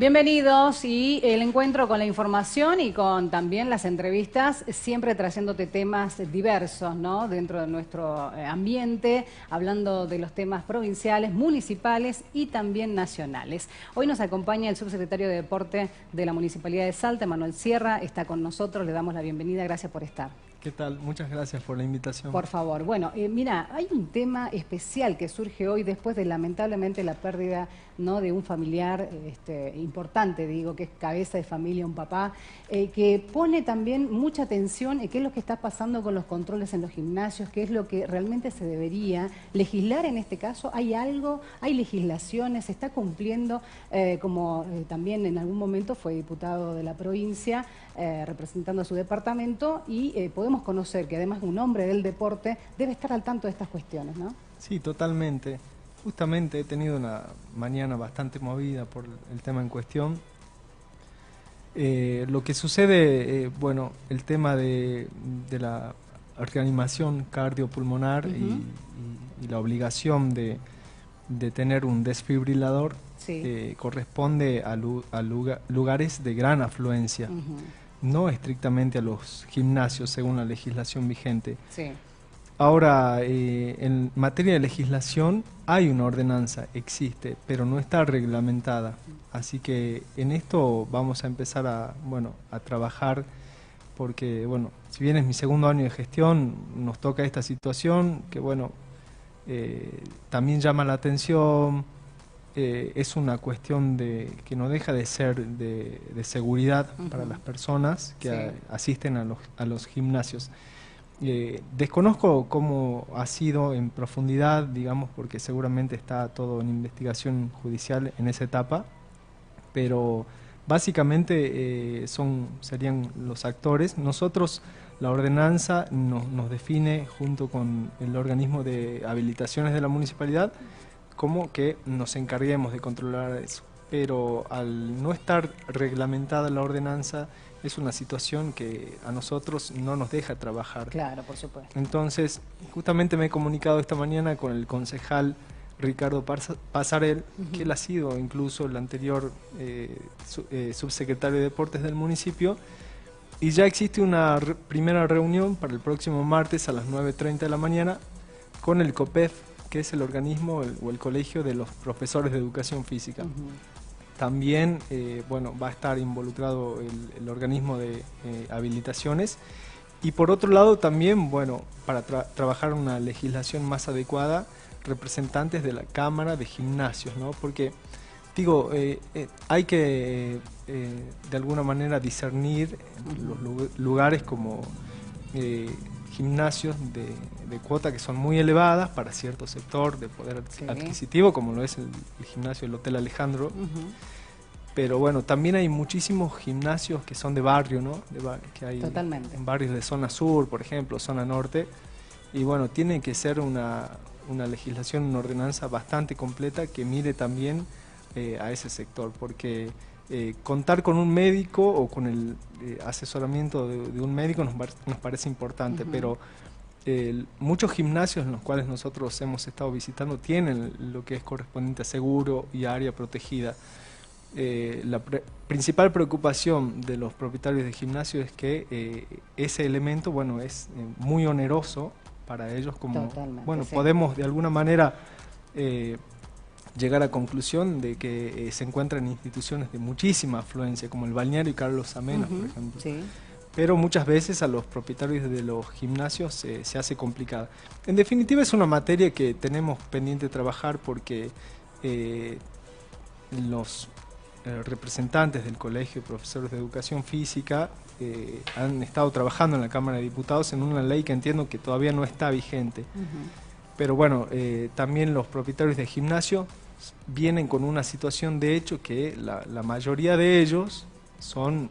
Bienvenidos y el encuentro con la información y con también las entrevistas, siempre trayéndote temas diversos, ¿no? Dentro de nuestro ambiente, hablando de los temas provinciales, municipales y también nacionales. Hoy nos acompaña el subsecretario de Deporte de la Municipalidad de Salta, Manuel Sierra, está con nosotros, le damos la bienvenida, gracias por estar. ¿Qué tal? Muchas gracias por la invitación. Por favor. Bueno, mira, hay un tema especial que surge hoy después de lamentablemente la pérdida, ¿no?, de un familiar importante, digo, que es cabeza de familia, un papá, que pone también mucha atención en qué es lo que está pasando con los controles en los gimnasios, qué es lo que realmente se debería legislar en este caso. ¿Hay algo? ¿Hay legislaciones? ¿Se está cumpliendo? Como también en algún momento fue diputado de la provincia, representando a su departamento, y podemos conocer que además un hombre del deporte debe estar al tanto de estas cuestiones, ¿no? Sí, totalmente. Justamente he tenido una mañana bastante movida por el tema en cuestión. Lo que sucede, bueno, el tema de la reanimación cardiopulmonar y la obligación de tener un desfibrilador, sí, corresponde a lugares de gran afluencia, no estrictamente a los gimnasios según la legislación vigente. Sí. Ahora, en materia de legislación hay una ordenanza, existe, pero no está reglamentada. Así que en esto vamos a empezar a trabajar, porque, bueno, si bien es mi segundo año de gestión, nos toca esta situación que, bueno, también llama la atención. Es una cuestión que no deja de ser de seguridad para las personas que asisten a los gimnasios. Desconozco cómo ha sido en profundidad, digamos, porque seguramente está todo en investigación judicial en esa etapa, pero básicamente serían los actores. Nosotros, la ordenanza nos define junto con el organismo de habilitaciones de la municipalidad como que nos encarguemos de controlar eso, pero al no estar reglamentada la ordenanza es una situación que a nosotros no nos deja trabajar. Claro, por supuesto. Entonces, justamente me he comunicado esta mañana con el concejal Ricardo Pasarel, que él ha sido incluso el anterior subsecretario de Deportes del municipio, y ya existe una primera reunión para el próximo martes a las 9:30 de la mañana con el COPEF, que es el organismo o el colegio de los profesores de educación física. También, bueno, va a estar involucrado el organismo de habilitaciones. Y por otro lado también, bueno, para trabajar una legislación más adecuada, representantes de la Cámara de Gimnasios, ¿no? Porque, digo, hay que de alguna manera discernir los lugares como gimnasios de cuota que son muy elevadas para cierto sector de poder adquisitivo, como lo es el gimnasio del Hotel Alejandro. Pero bueno, también hay muchísimos gimnasios que son de barrio, ¿no? Que hay en barrios de zona sur, por ejemplo, zona norte. Y bueno, tiene que ser una legislación, una ordenanza bastante completa que mire también a ese sector, porque contar con un médico o con el asesoramiento de un médico nos parece importante, pero muchos gimnasios en los cuales nosotros hemos estado visitando tienen lo que es correspondiente a seguro y área protegida. La principal preocupación de los propietarios de gimnasio es que ese elemento, bueno, es muy oneroso para ellos, como bueno, podemos de alguna manera llegar a conclusión de que se encuentran instituciones de muchísima afluencia, como el balneario Carlos Amenas, por ejemplo. Pero muchas veces a los propietarios de los gimnasios se hace complicada. En definitiva, es una materia que tenemos pendiente de trabajar, porque los representantes del Colegio de Profesores de Educación Física han estado trabajando en la Cámara de Diputados en una ley que entiendo que todavía no está vigente. Pero bueno, también los propietarios de gimnasio vienen con una situación de hecho que la mayoría de ellos son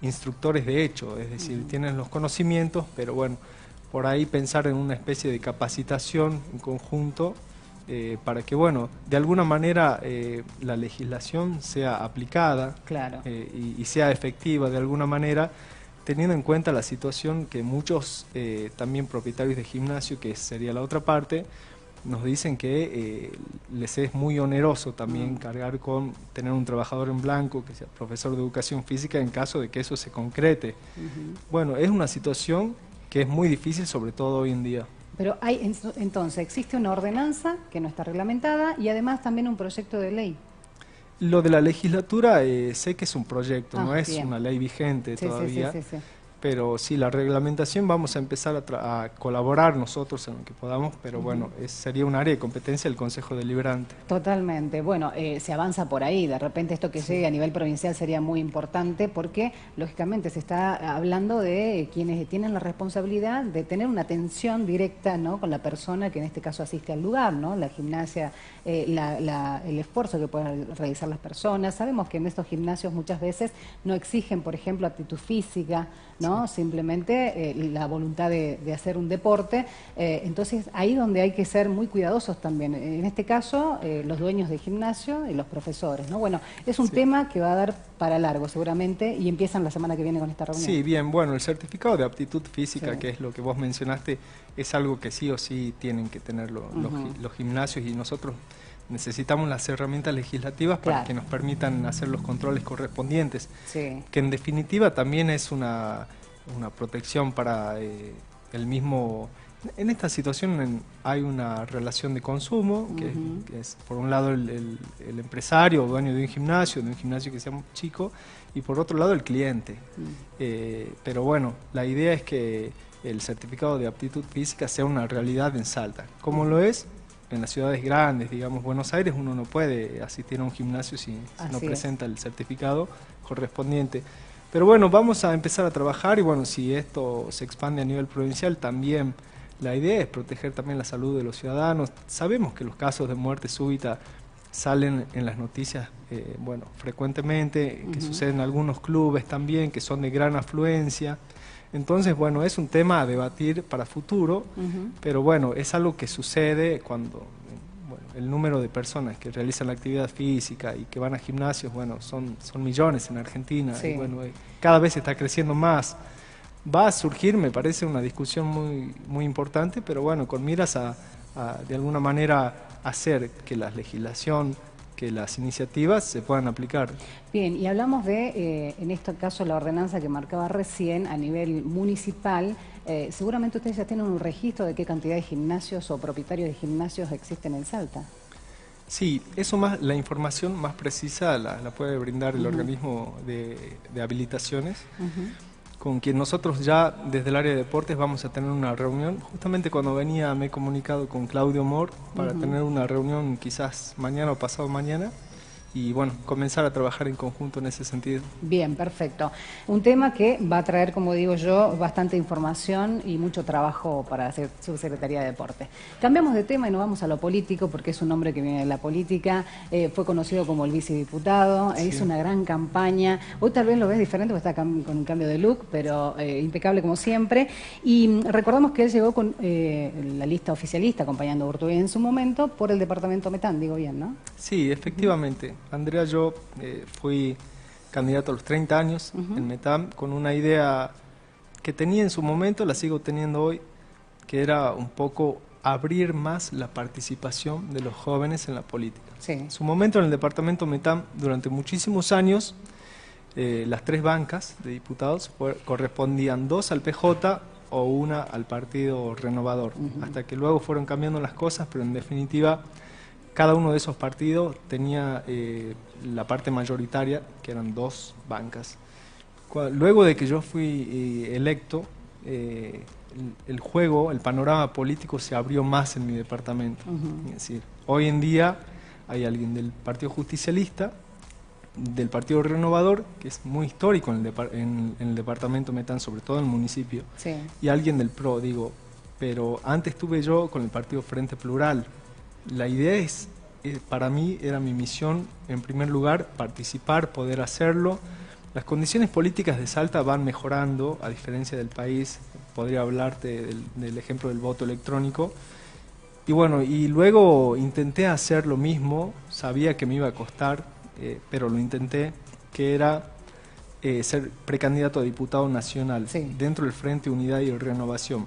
instructores de hecho, es decir, tienen los conocimientos, pero bueno, por ahí pensar en una especie de capacitación en conjunto para que, bueno, de alguna manera la legislación sea aplicada y sea efectiva de alguna manera, teniendo en cuenta la situación que muchos también propietarios de gimnasio, que sería la otra parte, nos dicen que les es muy oneroso también cargar con tener un trabajador en blanco, que sea profesor de educación física, en caso de que eso se concrete. Bueno, es una situación que es muy difícil, sobre todo hoy en día. Pero entonces, existe una ordenanza que no está reglamentada y además también un proyecto de ley. Lo de la legislatura, sé que es un proyecto, no es bien. una ley vigente todavía. Sí. Pero sí, la reglamentación vamos a empezar a colaborar nosotros en lo que podamos, pero bueno, sería un área de competencia del Consejo Deliberante. Totalmente. Bueno, se avanza por ahí. De repente esto que llegue a nivel provincial sería muy importante porque, lógicamente, se está hablando de quienes tienen la responsabilidad de tener una atención directa, ¿no?, con la persona que en este caso asiste al lugar, ¿no? La gimnasia, el esfuerzo que pueden realizar las personas. Sabemos que en estos gimnasios muchas veces no exigen, por ejemplo, aptitud física, ¿no? Simplemente la voluntad de hacer un deporte. Entonces, ahí donde hay que ser muy cuidadosos también. En este caso, los dueños de gimnasio y los profesores, ¿no? Bueno, es un tema que va a dar para largo seguramente y empiezan la semana que viene con esta reunión. Sí, bien, bueno, el certificado de aptitud física, que es lo que vos mencionaste, es algo que sí o sí tienen que tener los gimnasios, y nosotros necesitamos las herramientas legislativas para que nos permitan hacer los controles correspondientes, que en definitiva también es una protección para el mismo. En esta situación hay una relación de consumo, que es por un lado el empresario o dueño de un gimnasio que sea chico, y por otro lado el cliente. Pero bueno, la idea es que el certificado de aptitud física sea una realidad en Salta, como lo es en las ciudades grandes. Digamos, Buenos Aires, uno no puede asistir a un gimnasio si no presenta el certificado correspondiente. Pero bueno, vamos a empezar a trabajar, y bueno, si esto se expande a nivel provincial también. La idea es proteger también la salud de los ciudadanos. Sabemos que los casos de muerte súbita salen en las noticias, bueno, frecuentemente, que suceden en algunos clubes también, que son de gran afluencia. Entonces, bueno, es un tema a debatir para futuro, pero bueno, es algo que sucede cuando el número de personas que realizan la actividad física y que van a gimnasios, bueno, son millones en Argentina, y bueno, cada vez está creciendo más. Va a surgir, me parece, una discusión muy importante, pero bueno, con miras a de alguna manera hacer que la legislación, que las iniciativas se puedan aplicar. Bien, y hablamos de, en este caso, la ordenanza que marcaba recién a nivel municipal. Seguramente ustedes ya tienen un registro de qué cantidad de gimnasios o propietarios de gimnasios existen en Salta. Sí, eso la información más precisa la puede brindar el organismo de habilitaciones, con quien nosotros ya desde el área de deportes vamos a tener una reunión. Justamente cuando venía me he comunicado con Claudio Mor para tener una reunión quizás mañana o pasado mañana, y bueno, comenzar a trabajar en conjunto en ese sentido. Bien, perfecto. Un tema que va a traer, como digo yo, bastante información y mucho trabajo para la Subsecretaría de Deporte. Cambiamos de tema y nos vamos a lo político, porque es un hombre que viene de la política, fue conocido como el vicediputado, hizo una gran campaña. Hoy tal vez lo ves diferente porque está con un cambio de look, pero impecable como siempre. Y recordamos que él llegó con la lista oficialista, acompañando a Urtubey en su momento, por el departamento Metán, digo bien, ¿no? Sí, efectivamente. Andrea, yo fui candidato a los 30 años en Metam, con una idea que tenía en su momento, la sigo teniendo hoy, que era un poco abrir más la participación de los jóvenes en la política. En su momento en el departamento Metam, durante muchísimos años, las 3 bancas de diputados correspondían 2 al PJ o 1 al Partido Renovador, hasta que luego fueron cambiando las cosas, pero en definitiva cada uno de esos partidos tenía la parte mayoritaria, que eran 2 bancas. Luego de que yo fui electo, el juego, el panorama político se abrió más en mi departamento. Es decir, hoy en día hay alguien del Partido Justicialista, del Partido Renovador, que es muy histórico en el departamento Metán, sobre todo en el municipio, y alguien del PRO, digo, pero antes estuve yo con el Partido Frente Plural. La idea es, para mí era mi misión, en primer lugar, participar, poder hacerlo. Las condiciones políticas de Salta van mejorando, a diferencia del país. Podría hablarte del ejemplo del voto electrónico. Y bueno, y luego intenté hacer lo mismo, sabía que me iba a costar, pero lo intenté, que era ser precandidato a diputado nacional dentro del Frente Unidad y Renovación.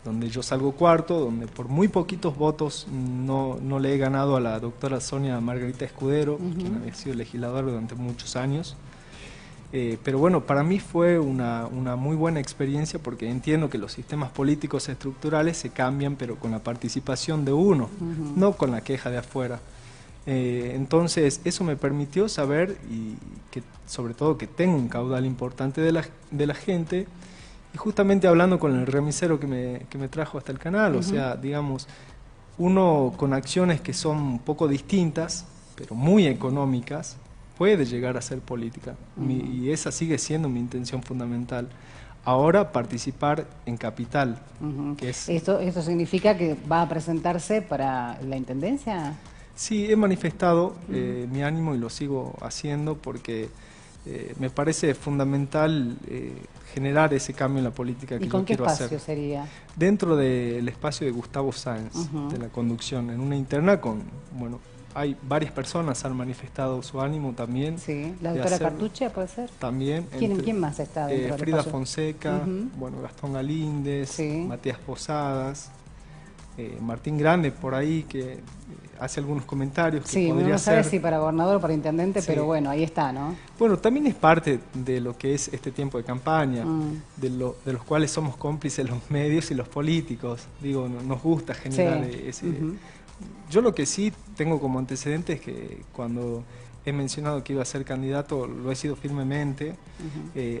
donde yo salgo cuarto, donde por muy poquitos votos no le he ganado a la doctora Sonia Margarita Escudero, quien había sido legisladora durante muchos años. Pero bueno, para mí fue una muy buena experiencia porque entiendo que los sistemas políticos estructurales se cambian, pero con la participación de uno, no con la queja de afuera. Entonces, eso me permitió saber, y que sobre todo que tengo un caudal importante de la gente. Y justamente hablando con el remisero que me trajo hasta el canal, o sea, digamos, uno con acciones que son un poco distintas, pero muy económicas, puede llegar a ser política. Y esa sigue siendo mi intención fundamental. Ahora participar en capital. Que es... ¿Esto significa que va a presentarse para la intendencia? Sí, he manifestado mi ánimo y lo sigo haciendo porque me parece fundamental generar ese cambio en la política que yo quiero hacer. ¿Y con qué espacio sería? Dentro del espacio de Gustavo Sáenz, de la conducción, en una interna con, bueno, hay varias personas han manifestado su ánimo también. Sí, la doctora Cartuche puede ser. También. ¿Quién más está dentro del Frida espacio? Fonseca, bueno, Gastón Galíndez, Matías Posadas, Martín Grande por ahí que hace algunos comentarios que podría ser. Sí, no sabe si para gobernador o para intendente, pero bueno, ahí está, ¿no? Bueno, también es parte de lo que es este tiempo de campaña, de los cuales somos cómplices los medios y los políticos. Digo, nos gusta generar ese... Yo lo que sí tengo como antecedente es que cuando he mencionado que iba a ser candidato, lo he sido firmemente.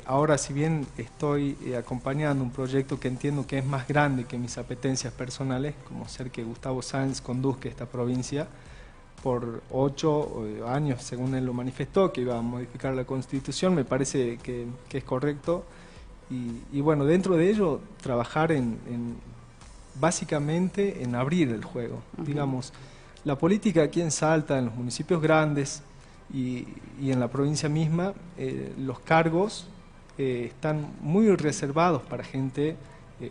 Ahora, si bien estoy acompañando un proyecto que entiendo que es más grande que mis apetencias personales, como ser que Gustavo Sáenz conduzca esta provincia por 8 años, según él lo manifestó, que iba a modificar la Constitución, me parece que es correcto. Y bueno, dentro de ello, trabajar básicamente en abrir el juego. Digamos, la política aquí en Salta, en los municipios grandes, y en la provincia misma, los cargos están muy reservados para gente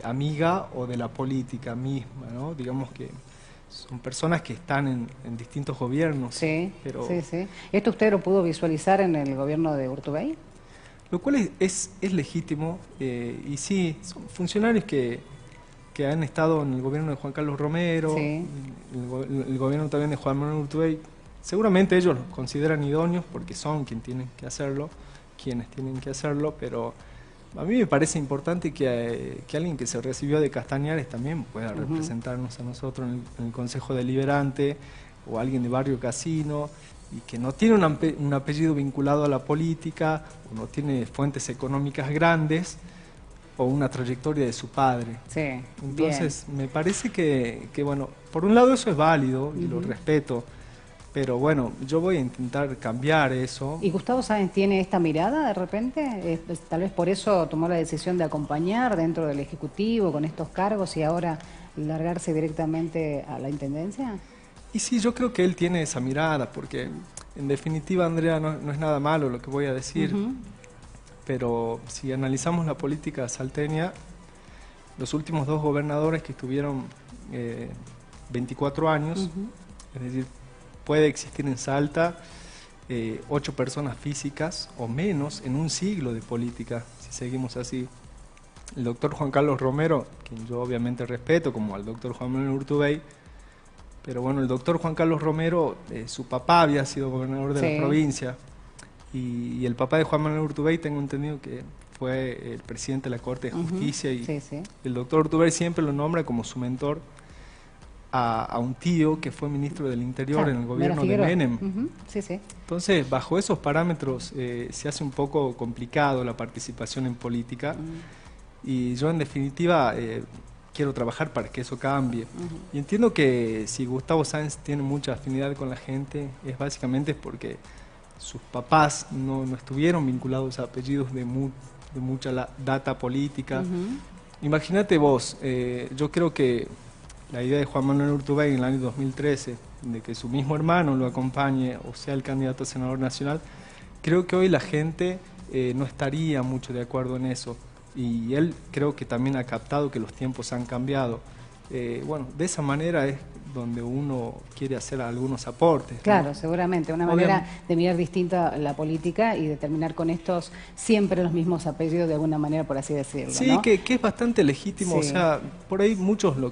amiga o de la política misma, ¿no? Digamos que son personas que están en distintos gobiernos. Sí, pero sí. ¿Esto usted lo pudo visualizar en el gobierno de Urtubey? Lo cual es legítimo, y sí, son funcionarios que han estado en el gobierno de Juan Carlos Romero, el gobierno también de Juan Manuel Urtubey. Seguramente ellos los consideran idóneos porque son quienes tienen que hacerlo, pero a mí me parece importante que alguien que se recibió de Castañares también pueda representarnos a nosotros en el Consejo Deliberante, o alguien de Barrio Casino, y que no tiene un apellido vinculado a la política, o no tiene fuentes económicas grandes, o una trayectoria de su padre. Sí, entonces, me parece que, bueno, por un lado eso es válido y lo respeto, pero bueno, yo voy a intentar cambiar eso. ¿Y Gustavo Sáenz tiene esta mirada de repente? Tal vez por eso tomó la decisión de acompañar dentro del Ejecutivo con estos cargos y ahora largarse directamente a la Intendencia. Y sí, yo creo que él tiene esa mirada, porque en definitiva, Andrea, no es nada malo lo que voy a decir, pero si analizamos la política salteña, los últimos 2 gobernadores que estuvieron 24 años, es decir, puede existir en Salta 8 personas físicas o menos en un siglo de política, si seguimos así. El doctor Juan Carlos Romero, quien yo obviamente respeto, como al doctor Juan Manuel Urtubey, pero bueno, el doctor Juan Carlos Romero, su papá había sido gobernador de la provincia, y el papá de Juan Manuel Urtubey, tengo entendido que fue el presidente de la Corte de Justicia, y el doctor Urtubey siempre lo nombra como su mentor a un tío que fue ministro del Interior en el gobierno de Menem. Entonces, bajo esos parámetros se hace un poco complicado la participación en política, y yo en definitiva quiero trabajar para que eso cambie. Y entiendo que si Gustavo Sáenz tiene mucha afinidad con la gente, es básicamente porque sus papás no estuvieron vinculados a apellidos de mucha data política. Imagínate vos, yo creo que la idea de Juan Manuel Urtubey en el año 2013, de que su mismo hermano lo acompañe o sea el candidato a senador nacional, creo que hoy la gente no estaría mucho de acuerdo en eso. Y él creo que también ha captado que los tiempos han cambiado. Bueno, de esa manera es donde uno quiere hacer algunos aportes. Claro, ¿no? seguramente, una manera de mirar distinta la política y de terminar con estos siempre los mismos apellidos de alguna manera, por así decirlo. Sí, ¿no? que es bastante legítimo, Sí. o sea, por ahí muchos lo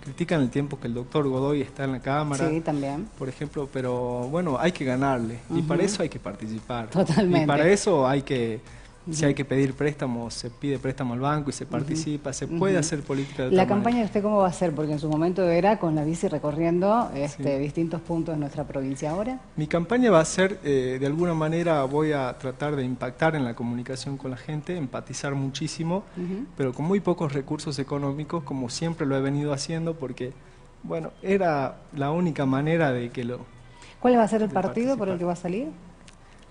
critican el tiempo que el doctor Godoy está en la Cámara, Sí, también. por ejemplo, pero bueno, hay que ganarle y para eso hay que participar. Totalmente. Y para eso hay que, si hay que pedir préstamos, se pide préstamo al banco y se participa, se puede hacer política de otra ¿La manera. campaña de usted cómo va a ser? Porque en su momento era con la bici recorriendo distintos puntos de nuestra provincia. ¿Ahora? Mi campaña va a ser, de alguna manera voy a tratar de impactar en la comunicación con la gente, empatizar muchísimo, pero con muy pocos recursos económicos, como siempre lo he venido haciendo, porque, bueno, era la única manera de que lo... ¿Cuál va a ser el de partido por el participar. que va a salir?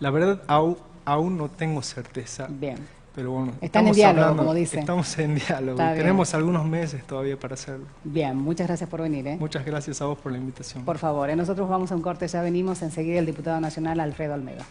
La verdad, aún no tengo certeza. Bien. Pero bueno, Están en diálogo, como dice. Estamos en diálogo. Está bien. Tenemos algunos meses todavía para hacerlo. Bien, muchas gracias por venir. Muchas gracias a vos por la invitación. Por favor, nosotros vamos a un corte, ya venimos enseguida el diputado nacional Alfredo Almeida.